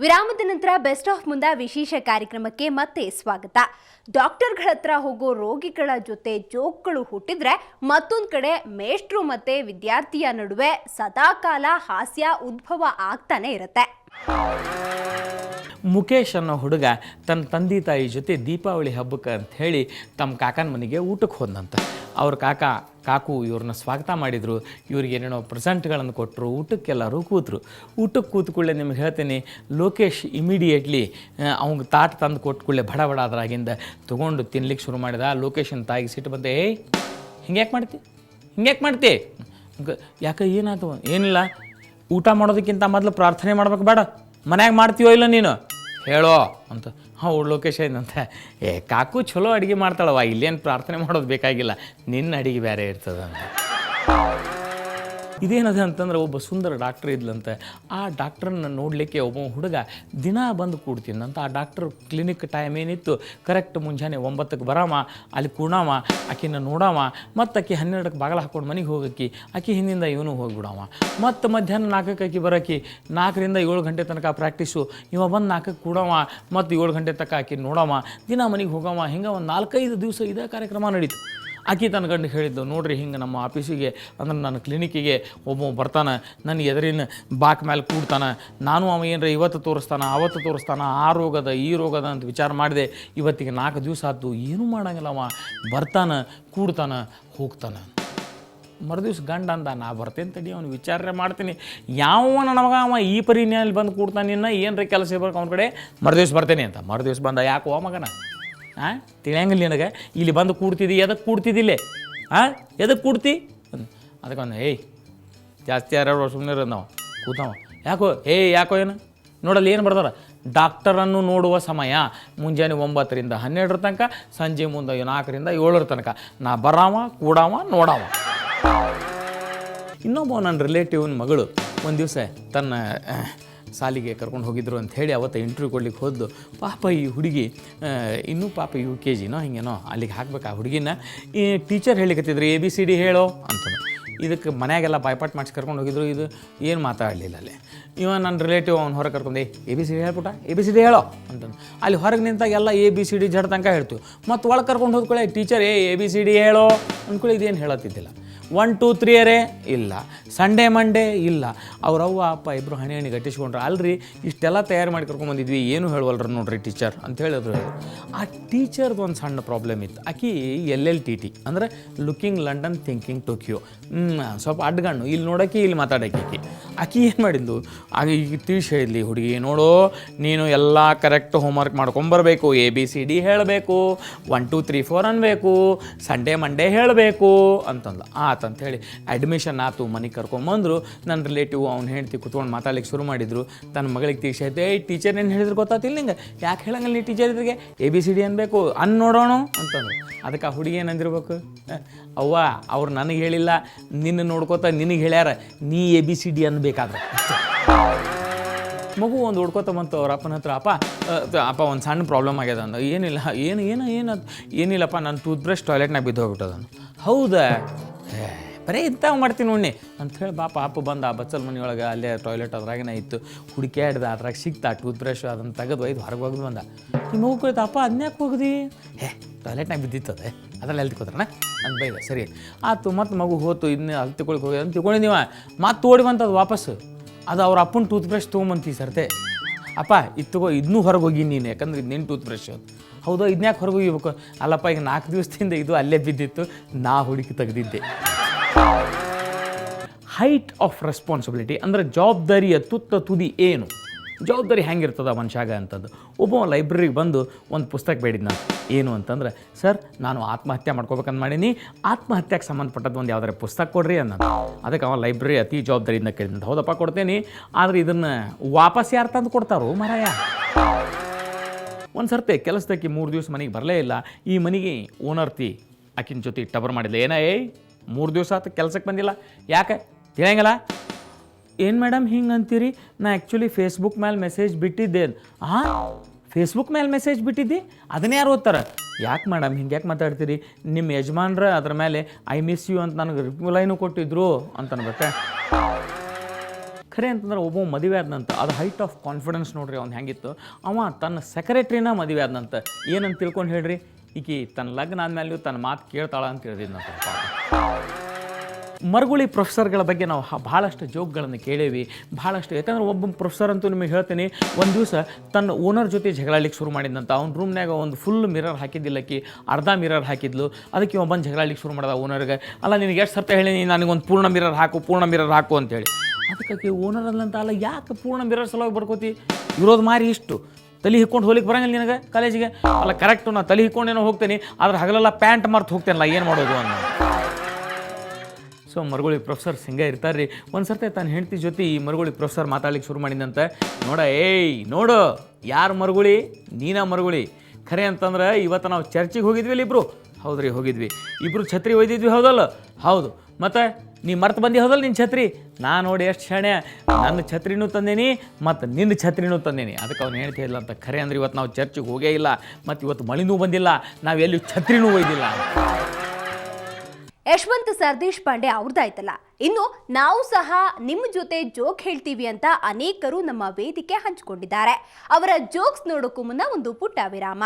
ವಿರಾಮದ ನಂತರ best of ಮುಂದ ವಿಶೇಷ ಕಾರ್ಯಕ್ರಮಕ್ಕೆ ಮತ್ತೆ ಸ್ವಾಗತ. ಡಾಕ್ಟರ್ಗಳ ಹತ್ರ ಹೋಗೋ ರೋಗಿಗಳ ಜೊತೆ ಜೋಕ್ಗಳು ಹುಟ್ಟಿದ್ರೆ ಮತ್ತೊಂದು ಕಡೆ ಮೇಷ್ಟ್ರು ಮತ್ತೆ ವಿದ್ಯಾರ್ಥಿಯ ನಡುವೆ ಸದಾಕಾಲ ಹಾಸ್ಯ ಉದ್ಭವ ಆಗ್ತಾನೆ ಇರುತ್ತೆ. ಮುಖೇಶ್ ಅನ್ನೋ ಹುಡುಗ ತನ್ನ ತಂದೆ ತಾಯಿ ಜೊತೆ ದೀಪಾವಳಿ ಹಬ್ಬಕ್ಕೆ ಅಂತ ಹೇಳಿ ತಮ್ಮ ಕಾಕನ ಮನೆಗೆ ಊಟಕ್ಕೆ ಹೋದಂತ. ಅವ್ರ ಕಾಕು ಇವ್ರನ್ನ ಸ್ವಾಗತ ಮಾಡಿದರು. ಇವ್ರಿಗೆ ಏನೇನೋ ಪ್ರೆಸೆಂಟ್ಗಳನ್ನು ಕೊಟ್ಟರು. ಊಟಕ್ಕೆಲ್ಲರೂ ಕೂತರು. ಊಟಕ್ಕೆ ಕೂತ್ಕೊಳ್ಳೆ ನಿಮ್ಗೆ ಹೇಳ್ತೀನಿ, ಲೋಕೇಶ್ ಇಮಿಡಿಯೇಟ್ಲಿ ಅವ್ಗೆ ತಾಟ್ ತಂದು ಕೊಟ್ಕೊಳ್ಳೆ ಬಡ ಅದ್ರಾಗಿಂದ ತೊಗೊಂಡು ತಿನ್ಲಿಕ್ಕೆ ಶುರು ಮಾಡಿದ. ಲೋಕೇಶನ್ ತಾಯಿಗೆ ಸಿಟ್ಟು ಬಂದೆ, ಏಯ್ ಹಿಂಗ್ಯಾಕೆ ಮಾಡ್ತಿ ಯಾಕೆ ಏನಾಯ್ತು? ಏನಿಲ್ಲ, ಊಟ ಮಾಡೋದಕ್ಕಿಂತ ಮೊದಲು ಪ್ರಾರ್ಥನೆ ಮಾಡ್ಬೇಕು ಬೇಡ? ಮನ್ಯಾಗ ಮಾಡ್ತೀವೋ ಇಲ್ಲ ನೀನು ಹೇಳೋ ಅಂತ. ಲೋಕೇಶ್ ಏನಂತ, ಕಾಕು ಚಲೋ ಅಡುಗೆ ಮಾಡ್ತಾಳವ, ಇಲ್ಲೇನು ಪ್ರಾರ್ಥನೆ ಮಾಡೋದು ಬೇಕಾಗಿಲ್ಲ, ನಿನ್ನ ಅಡುಗೆ ಬೇರೆ ಇರ್ತದೆ ಅಂತ. ಇದೇನದ ಅಂತಂದ್ರೆ ಒಬ್ಬ ಸುಂದರ ಡಾಕ್ಟ್ರ್ ಇದ್ಲಂತೆ. ಆ ಡಾಕ್ಟ್ರನ್ನ ನೋಡಲಿಕ್ಕೆ ಒಬ್ಬ ಹುಡುಗ ದಿನ ಬಂದು ಕೂಡ್ತೀನಂತ. ಆ ಡಾಕ್ಟ್ರ್ ಕ್ಲಿನಿಕ್ ಟೈಮ್ ಏನಿತ್ತು ಕರೆಕ್ಟ್ ಮುಂಜಾನೆ 9ಕ್ಕೆ ಬರಾಮ, ಅಲ್ಲಿ ಕೂಡಾವ, ಆಕಿನ ನೋಡಾವ, ಮತ್ತು ಆಕಿ 12ಕ್ಕೆ ಬಾಗಿಲು ಹಾಕ್ಕೊಂಡು ಮನೆಗೆ ಹೋಗಕ್ಕಿ, ಆಕಿ ಹಿಂದಿಂದ ಇವನು ಹೋಗಿಬಿಡಾವ. ಮತ್ತು ಮಧ್ಯಾಹ್ನ 4ಕ್ಕೆ ಆಕಿ ಬರೋಕಿ, 4ರಿಂದ 7 ಗಂಟೆ ತನಕ ಪ್ರಾಕ್ಟೀಸು, ಇವ ಬಂದು 4ಕ್ಕೆ ಕೂಡಾವ, ಮತ್ತು 7 ಗಂಟೆ ತನಕ ಆಕಿ ನೋಡಾವ, ದಿನ ಮನೆಗೆ ಹೋಗವ. ಹಿಂಗೆ ಒಂದು 4-5 ದಿವಸ ಇದೇ ಕಾರ್ಯಕ್ರಮ ನಡೀತು. ಆಕಿ ತನ್ನ ಗಂಡು ಹೇಳಿದ್ದು, ನೋಡ್ರಿ ಹಿಂಗೆ ನಮ್ಮ ಆಫೀಸಿಗೆ ಅಂದ್ರೆ ನನ್ನ ಕ್ಲಿನಿಕ್ಕಿಗೆ ಒಬ್ಬ ಬರ್ತಾನೆ, ನನ್ನ ಎದುರಿನ ಬಾಕ್ ಮೇಲೆ ಕೂಡ್ತಾನೆ, ನಾನು ಅವ ಏನರ ಇವತ್ತು ತೋರಿಸ್ತಾನೆ ಅವತ್ತು ತೋರಿಸ್ತಾನೆ, ಆ ರೋಗದ ಈ ರೋಗದ ಅಂತ ವಿಚಾರ ಮಾಡಿದೆ. ಇವತ್ತಿಗೆ 4 ದಿವಸ ಆಯ್ತು, ಏನೂ ಮಾಡಂಗಿಲ್ಲ, ಅವ ಬರ್ತಾನೆ, ಕೂಡ್ತಾನೆ, ಹೋಗ್ತಾನೆ. ಮರುದಿವ್ಸ ಗಂಡ ಅಂದ, ನಾ ಬರ್ತೇನೆ ತಡಿ, ಅವ್ನು ವಿಚಾರ ಮಾಡ್ತೀನಿ, ಯಾವ ನನಗ ಅವ ಈ ಪರಿನಲ್ಲಿ ಬಂದು ಕೂಡ್ತಾನೆ, ನಿನ್ನ ಏನರ ಕೆಲಸ ಇರ್ಬೇಕು ಅವನ ಕಡೆ, ಮರುದಿವ್ಸ ಬರ್ತೇನೆ ಅಂತ. ಮರುದಿವ್ಸ ಬಂದ, ಯಾಕೋ ಮಗನ ತಿಳಿಯಂಗಿಲ್ಲ ನಿನಗೆ, ಇಲ್ಲಿ ಬಂದು ಕೂಡ್ತಿದ್ದಿ, ಎದಕ್ಕೆ ಕೂಡ್ತಿದ್ದಿಲ್ಲೇ ಎದಕ್ಕೆ ಕೂಡ್ತಿ ಅದಕ್ಕೆ ಅವನು, ಏಯ್ ಜಾಸ್ತಿ ಯಾರು ಸುಮ್ಮನೆ ನಾವು ಕೂತಾವ, ಯಾಕೋ ಏನು ನೋಡಲ್ಲಿ ಏನು ಬರ್ತಾರ, ಡಾಕ್ಟರನ್ನು ನೋಡುವ ಸಮಯ ಮುಂಜಾನೆ 9ರಿಂದ 12 ತನಕ, ಸಂಜೆ ಮುಂದೆ 4ರಿಂದ 7 ತನಕ, ನಾ ಬರಾವ ಕೂಡಾವ ನೋಡಾವ. ಇನ್ನೊಬ್ಬ ನನ್ನ ರಿಲೇಟಿವ್ನ ಮಗಳು ಒಂದು ದಿವಸ ತನ್ನ ಸಾಲಿಗೆ ಕರ್ಕೊಂಡು ಹೋಗಿದ್ರು ಅಂಥೇಳಿ ಅವತ್ತು ಇಂಟರ್ವ್ಯೂ ಕೊಡ್ಲಿಕ್ಕೆ ಹೋದ್ದು. ಪಾಪ ಈ ಹುಡುಗಿ ಇನ್ನೂ ಪಾಪ UKG ಹಿಂಗೇನೋ ಅಲ್ಲಿಗೆ ಹಾಕ್ಬೇಕು. ಆ ಹುಡುಗಿನ ಈ ಟೀಚರ್ ಹೇಳಿಕತ್ತಿದ್ರು, ABCD ಹೇಳೋ ಅಂತಂದು. ಇದಕ್ಕೆ ಮನೆಯಾಗೆಲ್ಲ ಬಾಯ್ಪಾಟ್ ಮಾಡಿಸಿ ಕರ್ಕೊಂಡು ಹೋಗಿದ್ರು. ಇದು ಏನು ಮಾತಾಡಲಿಲ್ಲ ಅಲ್ಲಿ. ಇವ ನನ್ನ ರಿಲೇಟಿವ್ ಅವ್ನು ಹೊರಗೆ ಕರ್ಕೊಂಡು, ABCD ಹೇಳ್ಬಿಟ್ಟ, ABCD ಹೇಳೋ ಅಂತಂದು. ಅಲ್ಲಿ ಹೊರಗೆ ನಿಂತಾಗ ಎಲ್ಲ ABCD ಜಡ್ ತನಕ ಹೇಳ್ತೀವಿ. ಮತ್ತು ಒಳಗೆ ಕರ್ಕೊಂಡು ಹೋದ್ಕೊಳ್ಳೆ ಟೀಚರ್ ABCD ಹೇಳೋ ಅಂದ್ಕೊಳ್ಳಿ, ಇದೇನು ಹೇಳತ್ತಿದ್ದಿಲ್ಲ. 1 2 3 ಅರೇ ಇಲ್ಲ, ಸಂಡೇ ಮಂಡೇ ಇಲ್ಲ. ಅವ್ರವ್ವ ಅಪ್ಪ ಇಬ್ಬರು ಹಣಿ ಗಟ್ಟಿಸ್ಕೊಂಡ್ರೆ, ಅಲ್ರಿ ಇಷ್ಟೆಲ್ಲ ತಯಾರು ಮಾಡಿ ಕರ್ಕೊಂಬಂದಿದ್ವಿ, ಏನು ಹೇಳುವಲ್ರಿ ನೋಡ್ರಿ ಟೀಚರ್ ಅಂತ ಹೇಳಿದ್ರು. ಆ ಟೀಚರ್ದು ಒಂದು ಸಣ್ಣ ಪ್ರಾಬ್ಲಮ್ ಇತ್ತು. ಆಕಿ LLTT ಅಂದರೆ ಲುಕಿಂಗ್ ಲಂಡನ್ ಥಿಂಕಿಂಗ್ ಟೋಕಿಯೋ, ಸ್ವಲ್ಪ ಅಡ್ಗಣ್ಣು, ಇಲ್ಲಿ ನೋಡೋಕೆ ಇಲ್ಲಿ ಮಾತಾಡೋಕೆ. ಆಕಿ ಏನು ಮಾಡಿದ್ಲು, ಆಗ ಈಗ ತಿಳಿಸಿ ಹೇಳಿದ್ಲಿ, ಹುಡುಗಿ ನೋಡು ನೀನು ಎಲ್ಲ ಕರೆಕ್ಟ್ ಹೋಮ್ವರ್ಕ್ ಮಾಡ್ಕೊಂಬರ್ಬೇಕು, ABCD ಹೇಳಬೇಕು, 1 2 3 4 ಅನ್ಬೇಕು, ಸಂಡೇ ಮಂಡೇ ಹೇಳಬೇಕು ಅಂತಂದ್ಲು. ಅಂತ ಹೇಳಿ ಅಡ್ಮಿಷನ್ ಆಯ್ತು, ಮನೆಗೆ ಕರ್ಕೊಂಬಂದರು. ನನ್ನ ರಿಲೇಟಿವ್ ಅವ್ನು ಹೆಂಡ್ತಿ ಕುತ್ಕೊಂಡು ಮಾತಾಡ್ಲಿಕ್ಕೆ ಶುರು ಮಾಡಿದರು. ತನ್ನ ಮಗಳಿಗೆ ತಿಳಿಸಿ ಆಯ್ತು, ಟೀಚರ್ ಏನು ಹೇಳಿದ್ರು ಗೊತ್ತಾತಿಲ್ಲ ನಿಂಗೆ, ಯಾಕೆ ಹೇಳಂಗಿಲ್ಲ ನೀ ಟೀಚರ್ ಇದ್ರಿಗೆ, ABCD ಅನ್ಬೇಕು, ನೋಡೋಣ ಅಂತಂದ್ರು. ಅದಕ್ಕೆ ಆ ಹುಡುಗಿ ಏನಂದಿರ್ಬೇಕು, ಅವ್ವ ಅವ್ರು ನನಗೆ ಹೇಳಿಲ್ಲ, ನಿನ್ನ ನೋಡ್ಕೋತ ನಿನಗೆ ಹೇಳ್ಯಾರ, ನೀ ABCD ಅನ್ಬೇಕಾದ್ರೆ. ಮಗು ಒಂದು ಹುಡ್ಕೋತ ಬಂತು ಅವ್ರ ಅಪ್ಪನ ಹತ್ರ, ಅಪ್ಪ ಒಂದು ಸಣ್ಣ ಪ್ರಾಬ್ಲಮ್ ಆಗ್ಯದ ಅಂದ. ಏನಿಲ್ಲಪ್ಪ, ನನ್ನ ಟೂತ್ ಬ್ರಷ್ ಟಾಯ್ಲೆಟ್ನಾಗ ಬಿದ್ದು ಹೋಗ್ಬಿಟ್ಟದನು. ಹೌದಾ, ಬರೀ ಇಂಥವು ಮಾಡ್ತೀನಿ ನೋಡಿ ಅಂಥೇಳಿ ಪಾಪ ಬಂದ. ಆ ಬಚ್ಚಲ್ ಮನೆಯೊಳಗೆ ಅಲ್ಲೇ ಟಾಯ್ಲೆಟ್ ಅದ್ರಾಗನೇ ಇತ್ತು. ಹುಡುಕ್ಯಾಡ್ದ, ಅದ್ರಾಗ ಸಿಕ್ತಾ ಟೂತ್ ಬ್ರಷ್, ಅದನ್ನು ತೆಗೆದು ಒಯ್ದು ಹೊರಗೆ ಹೋಗಿ ಬಂದ. ನಿಮ್ಮ ಮಗು ಕೊಯ್ತು, ಅಪ್ಪ ಅದ್ನ್ಯಾಕೆ ಹೋಗ್ದಿ, ಟಾಯ್ಲೆಟ್ನಾಗ ಬಿದ್ದಿತ್ತದ, ಅದ್ರಲ್ಲಿ ಅಲ್ಲಿ ತಿಳ್ಕೊತಾರಣ ಅಂತ ಬೈದ. ಸರಿ ಆಯ್ತು, ಮತ್ತು ಮಗು ಹೋತು, ಇನ್ನೂ ಅಲ್ಲಿ ತಿಳ್ಕೊಳಕ್ಕೆ ಹೋಗಿ ಅಂತ ತಿಳ್ಕೊಂಡು ನೀವು ಮತ್ತೆ ಓಡಿ ಬಂತದು ವಾಪಸ್ಸು. ಅದು ಅವ್ರ ಅಪ್ಪನ ಟೂತ್ ಬ್ರಷ್ ತೊಗೊಂಬಂತೀವಿ ಸರ್ತೆ, ಅಪ್ಪ ಇದು ತಗೋ, ಇದನ್ನೂ ಹೊರಗೆ ಹೋಗಿ ನೀನು, ಯಾಕಂದ್ರೆ ಇದು ನಿನ್ನ ಟೂತ್ ಬ್ರಷ್. ಹೌದಾ, ಇದನ್ಯಾಕೆ ಹೊರಗೆ ಹೋಗ್ಬೇಕು, ಅಲ್ಲಪ್ಪ ಈಗ 4 ದಿವಸದಿಂದ ಇದು ಅಲ್ಲೇ ಬಿದ್ದಿತ್ತು, ನಾ ಹುಡುಕಿ ತೆಗೆದಿದ್ದೆ. ಹೈಟ್ ಆಫ್ ರೆಸ್ಪಾನ್ಸಿಬಿಲಿಟಿ ಅಂದರೆ ಜವಾಬ್ದಾರಿಯ ತುದಿ ಏನು, ಜವಾಬ್ದಾರಿ ಹೆಂಗಿರ್ತದ ಮನುಷ್ಯಾಗ ಅಂತಂದು. ಒಬ್ಬ ಲೈಬ್ರರಿಗೆ ಬಂದು ಒಂದು ಪುಸ್ತಕ ಬೇಡಿದ್ ನಾನು, ಏನು ಅಂತಂದ್ರೆ, ಸರ್ ನಾನು ಆತ್ಮಹತ್ಯೆ ಮಾಡ್ಕೋಬೇಕಂತ ಮಾಡೀನಿ, ಆತ್ಮಹತ್ಯೆಗೆ ಸಂಬಂಧಪಟ್ಟದ್ದು ಒಂದು ಯಾವ್ದಾರು ಪುಸ್ತಕ ಕೊಡ್ರಿ ಅನ್ನೋದು. ಅದಕ್ಕೆ ಅವನು ಲೈಬ್ರರಿ ಅತಿ ಜವಾಬ್ದಾರಿಯಿಂದ ಕೇಳಿದಂತ, ಹೌದಪ್ಪ ಕೊಡ್ತೇನೆ, ಆದರೆ ಇದನ್ನು ವಾಪಸ್ ಯಾರು ತಂದು ಕೊಡ್ತಾರೋ ಮರಾಯ. ಒಂದು ಸರ್ತಿ ಕೆಲಸದಕ್ಕೆ 3 ದಿವಸ ಮನೆಗೆ ಬರಲೇ ಇಲ್ಲ. ಈ ಮನೆಗೆ ಓನರ್ತಿ ಆಕಿನ ಜೊತೆ ಟಬರ್ ಮಾಡಿಲ್ಲ, 3 ದಿವಸ ಆತ ಕೆಲಸಕ್ಕೆ ಬಂದಿಲ್ಲ, ಯಾಕೆ ತಿಳಿಯಂಗಿಲ್ಲ. ಏನು ಮೇಡಮ್ ಹಿಂಗೆ ಅಂತೀರಿ, ನಾ ಆ್ಯಕ್ಚುಲಿ ಫೇಸ್ಬುಕ್ ಮೇಲೆ ಮೆಸೇಜ್ ಬಿಟ್ಟಿದ್ದೆ. ಫೇಸ್ಬುಕ್ ಮೇಲೆ ಮೆಸೇಜ್ ಬಿಟ್ಟಿದ್ದಿ, ಅದನ್ನೇ ಯಾರು ಓದ್ತಾರೆ, ಯಾಕೆ ಮೇಡಮ್ ಹಿಂಗೆ ಯಾಕೆ ಮಾತಾಡ್ತೀರಿ, ನಿಮ್ಮ ಯಜಮಾನ್ರ ಅದ್ರ ಮೇಲೆ ಐ ಮಿಸ್ ಯು ಅಂತ ನನಗೆ ರಿಪ್ಲೈನೂ ಕೊಟ್ಟಿದ್ರು ಅಂತ ಅನ್ಬೇಕು. ಖರೆ ಅಂತಂದ್ರೆ ಒಬ್ಬ ಮದುವೆ ಆದ್ನಂತ ಅದು ಹೈಟ್ ಆಫ್ ಕಾನ್ಫಿಡೆನ್ಸ್ ನೋಡ್ರಿ ಅವ್ನು ಹೆಂಗಿತ್ತು. ಅವ ತನ್ನ ಸೆಕ್ರೆಟ್ರಿನ ಮದುವೆ ಆದ್ನಂತ. ಏನಂತ ತಿಳ್ಕೊಂಡು ಹೇಳ್ರಿ, ಈಕಿ ತನ್ನ ಲಗ್ನ ಆದ್ಮೇಲೆ ತನ್ನ ಮಾತು ಕೇಳ್ತಾಳ ಅಂತ ತಿಳಿದಿದ್ನಂತ. ಮರಗುಳಿ ಪ್ರೊಫೆಸರ್ಗಳ ಬಗ್ಗೆ ನಾವು ಭಾಳಷ್ಟು ಜೋಕ್ಗಳನ್ನು ಕೇಳೇವಿ, ಭಾಳಷ್ಟು. ಯಾಕಂದ್ರೆ ಒಬ್ಬ ಪ್ರೊಫೆಸರ್ ಅಂತೂ ನಿಮಗೆ ಹೇಳ್ತೀನಿ, ಒಂದು ದಿವಸ ತನ್ನ ಓನರ್ ಜೊತೆ ಜಗಳಾಡ್ಲಿಕ್ಕೆ ಶುರು ಮಾಡಿದಂತ. ಅವ್ನ ರೂಮ್ನಾಗ ಒಂದು ಫುಲ್ ಮಿರರ್ ಹಾಕಿದ್ದಿಲ್ಲಕ್ಕಿ, ಅರ್ಧ ಮಿರರ್ ಹಾಕಿದ್ಲು. ಅದಕ್ಕೆ ಒಬ್ಬನ ಜಗಳಾಡ್ಲಿಕ್ಕೆ ಶುರು ಮಾಡ್ದ ಓನರ್ಗೆ. ಅಲ್ಲ ನಿನಗೆ ಎಷ್ಟು ಸರ್ತ ಹೇಳೀನಿ ನನಗೊಂದು ಪೂರ್ಣ ಮಿರರ್ ಹಾಕು ಅಂತೇಳಿ. ಅದಕ್ಕೆ ಓನರ್ ಅಲ್ಲಂತ, ಅಲ್ಲ ಯಾಕೆ ಪೂರ್ಣ ಮಿರರ್ ಸಲುವಾಗಿ ಬರ್ಕೋತಿ, ಇರೋದು ಮಾರಿ ಇಷ್ಟು ತಲೆ ಹಿಕ್ಕೊಂಡು ಹೋಗ್ಲಿಕ್ಕೆ ಬರಂಗಿಲ್ಲ ನಿನಗೆ ಕಾಲೇಜಿಗೆ. ಅಲ್ಲ ಕರೆಕ್ಟು, ನಾನು ತಲೆ ಹಿಕ್ಕೊಂಡೇನೋ ಹೋಗ್ತೇನೆ, ಆದ್ರೆ ಹಗಲೆಲ್ಲ ಪ್ಯಾಂಟ್ ಮರ್ತು ಹೋಗ್ತೇನಲ್ಲ, ಏನು ಮಾಡೋದು ಅನ್ನೋ. ಸೊ ಮರಗುಳಿ ಪ್ರೊಫೆಸರ್ ಹಿಂಗೆ ಇರ್ತಾರೆ ರೀ. ಒಂದು ಸರ್ತಿ ತನ್ನ ಹೆಂಡತಿ ಜೊತೆ ಈ ಮರಗುಳಿ ಪ್ರೊಫೆಸರ್ ಮಾತಾಡ್ಲಿಕ್ಕೆ ಶುರು ಮಾಡಿದಂತೆ. ನೋಡು ಯಾರು ಮರಗುಳಿ, ನೀನಾ ಮರಗುಳಿ. ಖರೆ ಅಂತಂದ್ರೆ ಇವತ್ತು ನಾವು ಚರ್ಚಿಗೆ ಹೋಗಿದ್ವಿ ಅಲ್ಲಿ ಇಬ್ಬರು. ಹೌದು ರೀ ಹೋಗಿದ್ವಿ, ಇಬ್ಬರು ಛತ್ರಿ ಒಯ್ದಿದ್ವಿ ಹೌದಲ್ಲ. ಹೌದು, ಮತ್ತು ನೀ ಮರ್ತು ಬಂದಿ ಹೌದಲ್ಲ ನಿನ್ನ ಛತ್ರಿ. ನಾನು ನೋಡಿ ಎಷ್ಟು ಶಾಣೆ, ನನ್ನ ಛತ್ರಿನೂ ತಂದೇನಿ ಮತ್ತು ನಿನ್ನ ಛತ್ರಿನೂ ತಂದೇನಿ. ಅದಕ್ಕೆ ಅವ್ನು ಹೇಳ್ತಾ ಇಲ್ಲ ಅಂತ. ಖರೆ ಅಂದ್ರೆ ಇವತ್ತು ನಾವು ಚರ್ಚಿಗೆ ಹೋಗೇ ಇಲ್ಲ, ಮತ್ತು ಇವತ್ತು ಮಳಿನೂ ಬಂದಿಲ್ಲ, ನಾವು ಎಲ್ಲಿ ಛತ್ರಿನೂ ಒಯ್ದಿಲ್ಲ. ಯಶವಂತ್ ಸರ್ದೇಶ್ ಪಾಂಡೆ ಅವ್ರದ್ದಾಯ್ತಲ್ಲ, ಇನ್ನು ನಾವು ಸಹ ನಿಮ್ಮ ಜೊತೆ ಜೋಕ್ ಹೇಳ್ತೀವಿ ಅಂತ ಅನೇಕರು ನಮ್ಮ ವೇದಿಕೆ ಹಂಚಿಕೊಂಡಿದ್ದಾರೆ. ಅವರ ಜೋಕ್ಸ್ ನೋಡೋಕ್ಕೂ ಮುನ್ನ ಒಂದು ಪುಟ್ಟ ವಿರಾಮ.